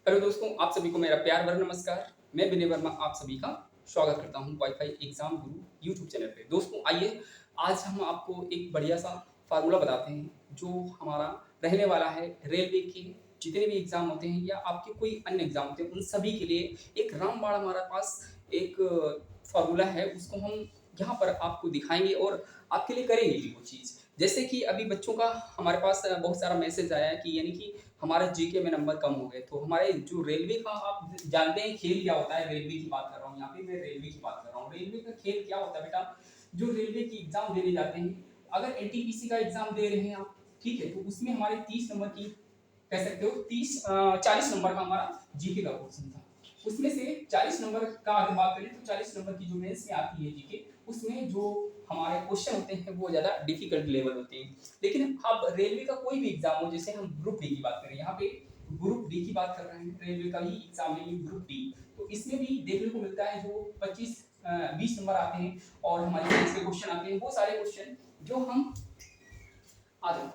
Hello दोस्तों, आप सभी को मेरा प्यार भरा नमस्कार। मैं विनय वर्मा आप सभी का स्वागत करता हूं वाईफाई एग्जाम गुरु यूट्यूब चैनल पे। दोस्तों आइए आज हम आपको एक बढ़िया सा फार्मूला बताते हैं जो हमारा रहने वाला है रेलवे के जितने भी एग्जाम होते हैं या आपके कोई अन्य एग्जाम होते हैं उन सभी के लिए एक रामबाण हमारे पास एक फार्मूला है। उसको हम यहाँ पर आपको दिखाएंगे और आपके लिए करेंगे भी वो चीज़। जैसे कि अभी बच्चों का हमारे पास बहुत सारा मैसेज आया है कि यानी कि हमारा जीके में नंबर कम हो गए, तो हमारे जो रेलवे का आप जानते हैं खेल क्या होता है। रेलवे की बात कर रहा हूँ, यहाँ पे मैं रेलवे की बात कर रहा हूँ। रेलवे का खेल क्या होता है बेटा, जो रेलवे की एग्जाम देने जाते हैं, अगर एनटीपीसी का एग्जाम दे रहे हैं आप, ठीक है, तो उसमें हमारे 30 नंबर की कह सकते हो 40 नंबर का हमारा जीके का क्वेश्चन था। उसमें से 40 नंबर का अगर बात करें तो 40 नंबर की जो मेंस में आती है जीके, उसमें जो हमारे क्वेश्चन होते हैं वो ज़्यादा डिफिकल्ट लेवल होते हैं। लेकिन अब रेलवे का कोई भी एग्जाम हो, जैसे हम ग्रुप डी की बात करें, यहाँ पे ग्रुप डी की बात कर रहे हैं, रेलवे का ही एग्जाम है ग्रुप डी, तो इसमें भी देखने को मिलता है जो 20 नंबर आते हैं और हमारे साइंस के क्वेश्चन आते हैं। वो सारे क्वेश्चन जो हम आ जाओ,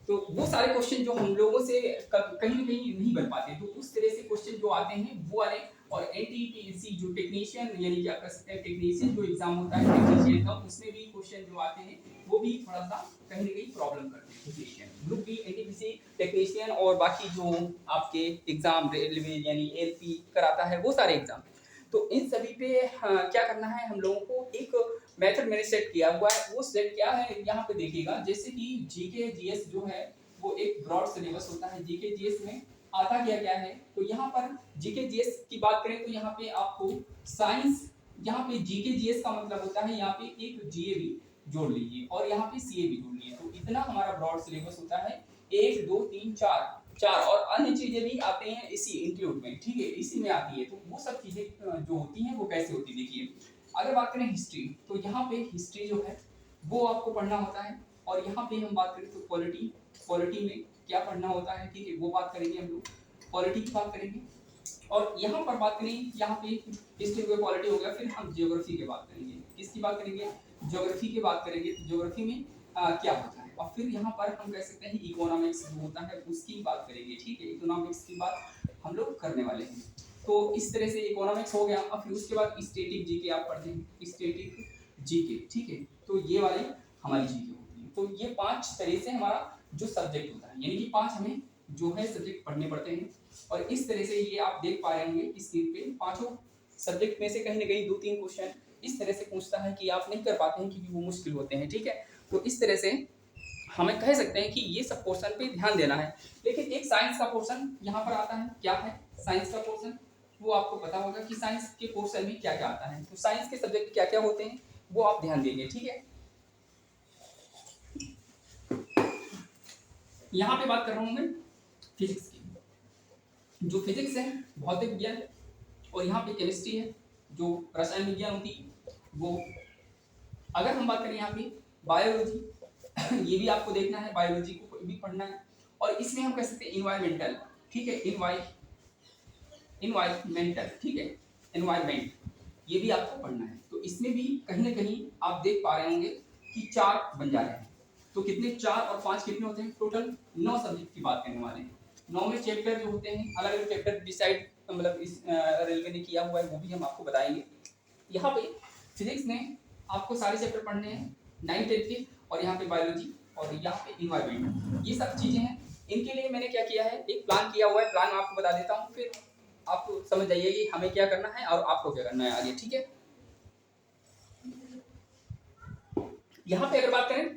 तो वो सारे क्वेश्चन जो हम लोगों से कहीं ना कहीं नहीं बन पाते, तो उस तरह से क्वेश्चन जो आते हैं वो वाले। और एनटीपीसी जो टेक्नीशियन यानी क्या कर सकते हैं, टेक्नीशियन जो एग्जाम होता है टेक्नीशियन का, उसमें भी क्वेश्चन जो आते हैं वो भी थोड़ा सा कहीं ना कहीं प्रॉब्लम करते हैं। Technician group B NTPC technician और बाकी जो आपके एग्जाम रेलवे यानी एलपी कराता है वो सारे एग्जाम, तो इन सभी पे क्या करना है हम लोगों को, एक मेथड मैंने सेट किया हुआ है। वो सेट क्या है यहाँ पे देखिएगा, जैसे कि जीके जीएस जो है वो एक ब्रॉड सिलेबस होता है। जीके जीएस में आता क्या क्या है, तो यहाँ पर जीके जीएस की बात करें तो यहाँ पे आपको साइंस, यहाँ पे जीके जीएस का मतलब होता है यहाँ पे एक जीए भी जोड़ लीजिए और यहाँ पे सीए भी जोड़ लीजिए, तो इतना हमारा ब्रॉड सिलेबस होता है। 1 2 3 4 4 और अन्य चीजें भी आते हैं इसी इंक्लूड में, ठीक है, इसी में आती है। तो वो सब चीजें जो होती हैं वो कैसे होती है देखिए। अगर बात करें हिस्ट्री, तो यहाँ पे हिस्ट्री जो है वो आपको पढ़ना होता है। और यहाँ पे हम बात करें तो पॉलिटी, पॉलिटी में क्या पढ़ना होता है, ठीक है, वो बात करेंगे हम लोग, पॉलिटी की बात करेंगे। और यहाँ पर बात करें, यहाँ पे हिस्ट्री हो गया, पॉलिटी हो गया, फिर हम ज्योग्राफी की बात करेंगे। किसकी बात करेंगे, ज्योग्राफी की बात करेंगे। ज्योग्राफी में क्या होता है, और फिर यहाँ पर हम कह सकते हैं इकोनॉमिक्स जो होता है उसकी बात करेंगे, ठीक है, इकोनॉमिक्स की बात हम लोग करने वाले हैं। तो इस तरह से इकोनॉमिक्स हो गया। और फिर उसके बाद स्टैटिक जीके आप पढ़ते हैं, स्टैटिक जीके, ठीक है, तो ये वाली हमारी जीके होती है। तो ये 5 तरह से हमारा जो सब्जेक्ट होता है, यानी कि 5 हमें जो है सब्जेक्ट पढ़ने पड़ते हैं। और इस तरह से ये आप देख पा रहे होंगे स्क्रीन पे, पांचों सब्जेक्ट में से कहीं ना कहीं 2-3 क्वेश्चन इस तरह से पूछता है कि आप नहीं कर पाते हैं क्योंकि वो मुश्किल होते हैं, ठीक है। तो इस तरह से हमें कह सकते हैं कि ये सब पोर्शन पे ध्यान देना है। लेकिन एक साइंस का पोर्शन यहाँ पर आता है, क्या है साइंस का पोर्शन, वो आपको पता होगा कि साइंस के पोर्शन में क्या क्या आता है। तो साइंस के सब्जेक्ट क्या क्या होते हैं वो आप ध्यान देंगे, ठीक है। यहाँ पे बात कर रहा हूँ मैं फिजिक्स की। जो फिजिक्स है भौतिक विज्ञान, और यहाँ पे केमिस्ट्री है जो रसायन विज्ञान होती है वो। अगर हम बात करें यहाँ पे बायोलॉजी, ये भी आपको देखना है, बायोलॉजी को भी पढ़ना है। और इसमें हम कह सकते हैं इन्वायरमेंटल, ठीक है, इन्वायरमेंटल, ठीक है, इन्वायरमेंट, ये भी आपको पढ़ना है। तो इसमें भी कहीं ना कहीं आप देख पा रहे होंगे कि 4 बन जा रहे हैं। तो कितने, 4 और 5 कितने होते हैं, टोटल 9 सब्जेक्ट की बात करने वाले हैं। 9 में चैप्टर जो होते हैं, अलग अलग चैप्टर डिसाइड मतलब इस रेलवे ने किया हुआ है, वो भी हम आपको बताएंगे। यहाँ पे फिजिक्स में आपको सारे चैप्टर पढ़ने हैं 9th के, और यहाँ पे बायोलॉजी और यहाँ पे इन्वायरमेंट, ये सब चीजें हैं। इनके लिए मैंने क्या किया है, एक प्लान किया हुआ है। प्लान मैं आपको बता देता हूँ, फिर आप समझ जाइए कि हमें क्या करना है और आपको क्या करना है आगे, ठीक है। यहाँ पे अगर बात करें,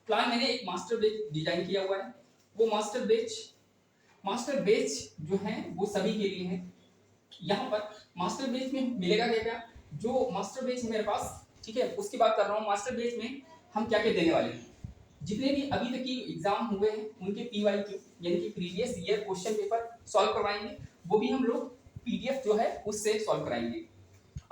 प्लान मैंने एक मास्टर बेच डिजाइन किया हुआ है। वो मास्टर बेच जो है वो सभी के लिए है। यहाँ पर मास्टर बेच में मिलेगा क्या क्या, जो मास्टर बेच है मेरे पास, ठीक है, उसकी बात कर रहा हूँ। मास्टर बेच में हम क्या क्या देने वाले हैं, जितने भी अभी तक की एग्जाम हुए हैं उनके पीवाईक्यू यानी कि previous year question paper solve करवाएंगे। वो भी हम लोग पीडीएफ जो है उससे सॉल्व कराएंगे।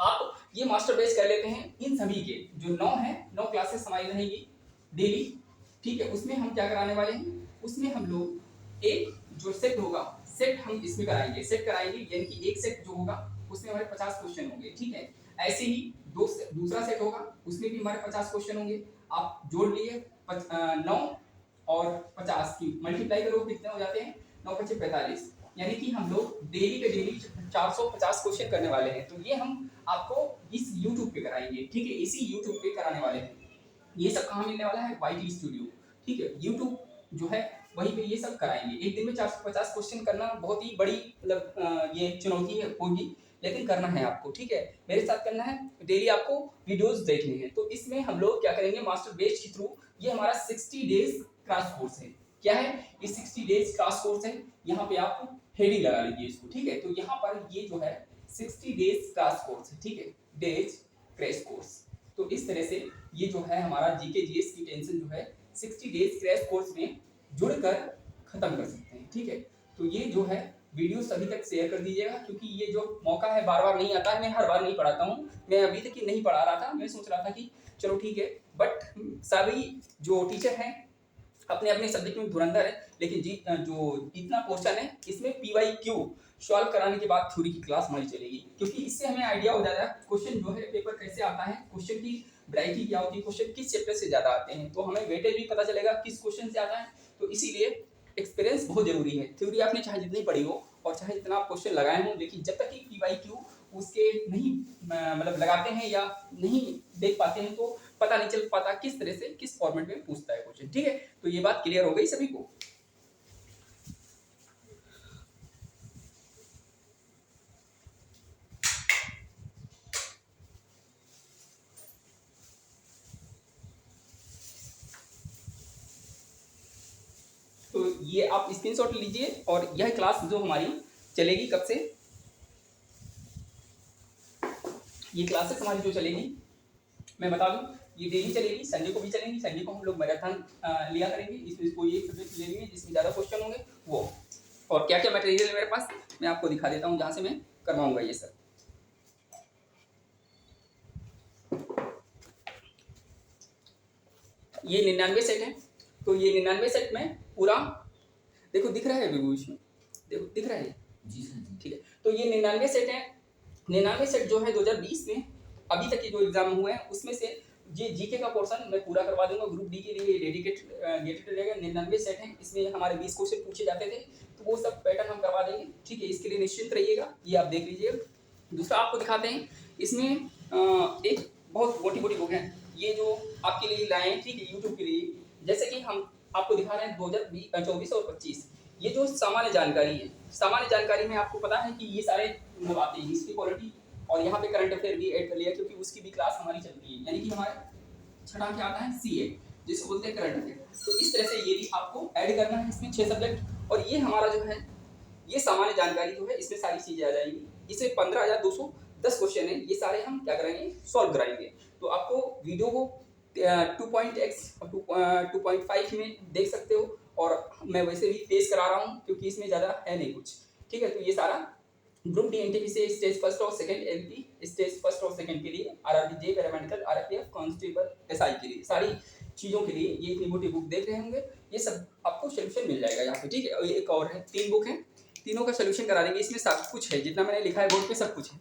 आप ये मास्टर बेच कर लेते हैं। इन सभी के जो 9 है, 9 क्लासेस हमारी रहेगी डेली, ठीक है। उसमें हम क्या कराने वाले हैं, उसमें हम लोग एक जो सेट होगा, सेट हम इसमें कराएंगे, सेट कराएंगे यानी कि एक सेट जो होगा उसमें हमारे 50 क्वेश्चन होंगे, ठीक है। ऐसे ही दूसरा सेट होगा, उसमें भी हमारे 50 क्वेश्चन होंगे। आप जोड़ लिए 9 और 50 की मल्टीप्लाई करो कितने हो जाते हैं, 9 × 5 = 45, यानी कि हम लोग डेली के डेली 450 क्वेश्चन करने वाले हैं। तो ये हम आपको इस यूट्यूब पे कराएंगे, ठीक है, इसी यूट्यूब पे कराने वाले हैं। ये सब कहाँ मिलने वाला है, YT स्टूडियो, ठीक है, यूट्यूब जो है वहीं पे ये सब कराएंगे। एक दिन में 450 क्वेश्चन करना बहुत ही बड़ी मतलब ये चुनौती होगी, लेकिन करना है आपको, ठीक है, मेरे साथ करना है, डेली आपको वीडियोस देखने हैं। तो इसमें हम लोग क्या करेंगे, मास्टर बेच के थ्रू ये हमारा 60 डेज क्रैश कोर्स है। क्या है ये 60 डेज क्रैश कोर्स है, यहाँ पे आप हेडिंग लगा लीजिए इसको, ठीक है। तो यहाँ पर ये जो है 60 डेज क्रैश कोर्स है, ठीक है, डेज क्रैश कोर्स। तो इस तरह से ये जो है हमारा जीके जीएस की टेंशन जो है 60 डेज क्रैश कोर्स में जुड़कर खत्म कर सकते हैं, ठीक है। तो ये जो है वीडियो सभी तक शेयर कर दीजिएगा, क्योंकि ये जो मौका है बार बार नहीं आता है, मैं हर बार नहीं पढ़ाता हूँ, मैं अभी तक ही नहीं पढ़ा रहा था, मैं सोच रहा था कि चलो ठीक है, बट सभी जो टीचर हैं अपने अपने सब्जेक्ट में धुरंधर है, लेकिन जो इतना पोर्शन है इसमें PYQ सॉल्व कराने के बाद थ्योरी की क्लास हमारी चलेगी, क्योंकि इससे हमें आइडिया हो जाएगा क्वेश्चन जो है पेपर कैसे आता है, क्वेश्चन की वैरायटी क्या होती है, क्वेश्चन किस चैप्टर से ज्यादा आते हैं, तो हमें वेटेज भी पता चलेगा किस क्वेश्चन से आता है। तो इसीलिए एक्सपीरियंस बहुत जरूरी है। थ्योरी आपने चाहे जितनी पढ़ी हो और चाहे जितना आप क्वेश्चन लगाए हों, लेकिन जब तक कि PYQ उसके नहीं मतलब लगाते हैं या नहीं देख पाते हैं, तो पता नहीं चल पाता किस तरह से किस फॉर्मेट में पूछता है क्वेश्चन, ठीक है। तो ये बात क्लियर हो गई सभी को। तो ये आप स्क्रीनशॉट लीजिए, और यह क्लास जो हमारी चलेगी कब से, ये क्लासेस हमारी जो चलेगी मैं बता दूं, ये डेली चलेगी, संडे को भी चलेंगी। संडे को हम लोग मैराथन लिया करेंगे, इसमें कोई एक सब्जेक्ट ले लेंगे जिसमें ज़्यादा क्वेश्चन होंगे वो। और क्या क्या मटेरियल है मेरे पास मैं आपको दिखा देता हूँ, जहाँ से मैं करवाऊंगा ये सब। ये 99 सेट है, तो ये 99 सेट में पूरा देखो दिख रहा है अभी इसमें, देखो दिख रहा है जी सर, ठीक है। तो ये 99 सेट है, 99 सेट जो है 2020 में अभी तक के जो एग्जाम हुए हैं उसमें से ये जीके का पोर्शन मैं पूरा करवा दूंगा। ग्रुप डी के लिए डेडिकेटेड रहेगा। 99 सेट है, इसमें हमारे 20 क्वेश्चन पूछे जाते थे, तो वो सब पैटर्न हम करवा देंगे, ठीक है। इसके लिए निश्चिंत रहिएगा, ये आप देख लीजिएगा। दूसरा आपको दिखाते हैं, इसमें एक बहुत मोटी मोटी बुक है, ये जो आपके लिए लाए हैं, ठीक है, यूट्यूब के लिए। जैसे कि हम आपको दिखा रहे हैं 2024 और 25, ये जो सामान्य जानकारी है, सामान्य जानकारी में आपको पता है कि ये सारे आते हैं, हिस्ट्री, पॉलिटी, और यहाँ पे करंट अफेयर भी ऐड कर लिया, क्योंकि उसकी भी क्लास हमारी चलती है, यानी कि हमारे छठा क्या आता है, CA, जिसको बोलते हैं करंट अफेयर। तो इस तरह से ये भी आपको ऐड करना है इसमें 6 सब्जेक्ट। और ये हमारा जो है ये सामान्य जानकारी जो है इसमें सारी चीजें आ जाएंगी। इसमें 15,210 क्वेश्चन है, ये सारे हम क्या कराएंगे, सॉल्व कराएंगे। तो आपको वीडियो को 2.x और 2.5 में देख सकते हो, और मैं वैसे भी तेज करा रहा हूँ क्योंकि इसमें ज़्यादा है नहीं कुछ, ठीक है। तो ये सारा ग्रुप डी एनटीपी से स्टेज फर्स्ट और सेकंड, LP स्टेज फर्स्ट और सेकंड के लिए, RRB जे पैरामेडिकल, RFPF कांस्टेबल, SI के लिए, सारी चीज़ों के लिए ये इतनी मोटी बुक देख रहे होंगे, ये सब आपको सोल्यूशन मिल जाएगा यहाँ पे, ठीक है। और एक और है, 3 बुक है, तीनों का सोल्यूशन करा देंगे, इसमें सब कुछ है, जितना मैंने लिखा है बोर्ड पे सब कुछ है।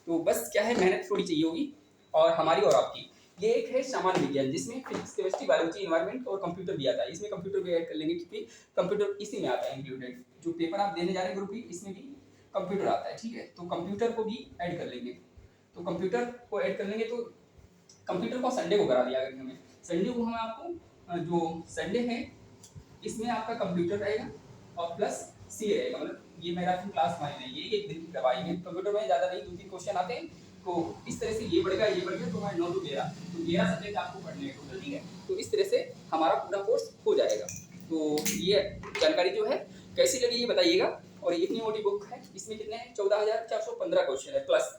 तो बस क्या है, मेहनत थोड़ी चाहिए होगी, और हमारी और आपकी। ये एक है सामान्य विज्ञान, जिसमें फिजिक्स, केमिस्ट्री, बायोलॉजी, इन्वायरमेंट और कंप्यूटर भी आता है। इसमें कंप्यूटर भी ऐड कर लेंगे, क्योंकि कंप्यूटर इसी में आता है इंक्लूडेड। जो पेपर आप देने जा रहे हैं ग्रुप बी, इसमें भी कंप्यूटर आता है, ठीक है। तो कंप्यूटर को भी ऐड कर लेंगे, तो कंप्यूटर को ऐड कर लेंगे, तो कंप्यूटर को संडे को करा दिया करेंगे हमें। संडे को हम आपको जो संडे है इसमें आपका कंप्यूटर रहेगा और प्लस CA रहेगा, मतलब ये मैराथन क्लास हमारी नहीं, ये एक दिन की करवाएंगे। कंप्यूटर में ज़्यादा नहीं, 2-3 क्वेश्चन आते हैं, तो इस तरह से ये बढ़ गया, तो हमारे 9 to 13, तो 13 सब्जेक्ट आपको पढ़ने हैं टोटल, ठीक है। तो इस तरह से हमारा पूरा कोर्स हो जाएगा। तो ये जानकारी जो है कैसी लगी ये बताइएगा। और इतनी मोटी बुक है, इसमें कितने हैं, 14,415 क्वेश्चन है, प्लस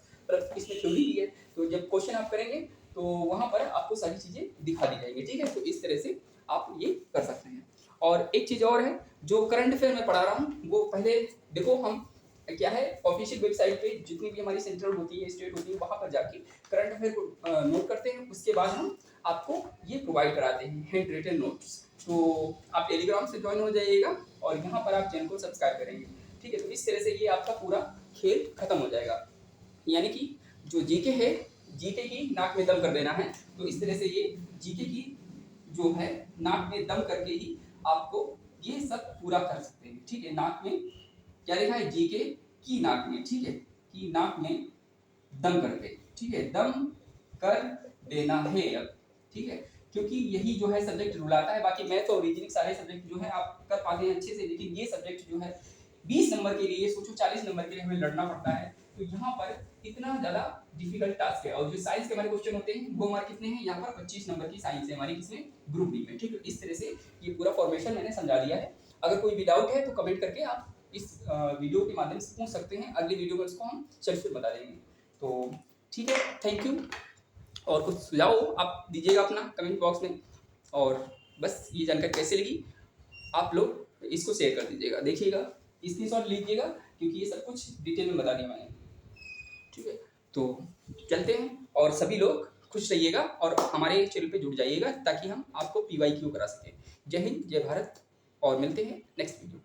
इसमें थ्योरी भी है। तो जब क्वेश्चन आप करेंगे तो वहाँ पर आपको सारी चीज़ें दिखा दी जाएंगी, ठीक है। तो इस तरह से आप ये कर सकते हैं। और एक चीज़ और है, जो करंट अफेयर में पढ़ा रहा हूँ, वो पहले देखो, हम क्या है ऑफिशियल वेबसाइट पे जितनी भी हमारी सेंट्रल होती है, स्टेट होती है, वहाँ पर जाके करंट अफेयर को नोट करते हैं, उसके बाद हम आपको ये प्रोवाइड कराते हैं हैंड रिटन नोट्स। तो आप टेलीग्राम से ज्वाइन हो जाइएगा, और यहाँ पर आप चैनल को सब्सक्राइब करेंगे, ठीक है। तो इस तरह से ये आपका पूरा खेल खत्म हो जाएगा, यानी कि जो जीके है, जीके की नाक में दम कर देना है। तो इस तरह से ये जीके की जो है नाक में दम करके ही आपको ये सब पूरा कर सकते हैं। ठीक है, नाक में क्या लिखा है, जीके की नाक में, ठीक है, की नाक में दम करके, ठीक है, दम कर देना है अब, ठीक है, क्योंकि यही जो है सब्जेक्ट रूल आता है। बाकी मैथ और रीजनिंग सारे सब्जेक्ट जो है आप कर पाते हैं अच्छे से, लेकिन ये सब्जेक्ट जो है 20 नंबर के लिए, सोचो 40 नंबर के लिए हमें लड़ना पड़ता है, तो यहाँ पर इतना ज़्यादा डिफिकल्ट टास्क है। और जो साइंस के हमारे क्वेश्चन होते हैं वो हमारे कितने हैं, यहाँ पर 25 नंबर की साइंस है हमारी, किसमें, ग्रुप डी में। ठीक है, इस तरह से ये पूरा फॉर्मेशन मैंने समझा दिया है। अगर कोई भी डाउट है तो कमेंट करके आप इस वीडियो के माध्यम से पूछ सकते हैं, अगली वीडियो में उसको हम फिर बता देंगे। तो ठीक है, थैंक यू। और कुछ सुझाव आप दीजिएगा अपना कमेंट बॉक्स में। और बस ये जानकारी कैसे लगी आप लोग इसको शेयर कर दीजिएगा, देखिएगा, स्क्रीनशॉट लीजिएगा, क्योंकि ये सब कुछ डिटेल में बता दिया मैंने। ठीक है, तो चलते हैं, और सभी लोग खुश रहिएगा और हमारे चैनल पे जुड़ जाइएगा ताकि हम आपको PYQ करा सकें। जय हिंद, जय भारत, और मिलते हैं नेक्स्ट वीडियो।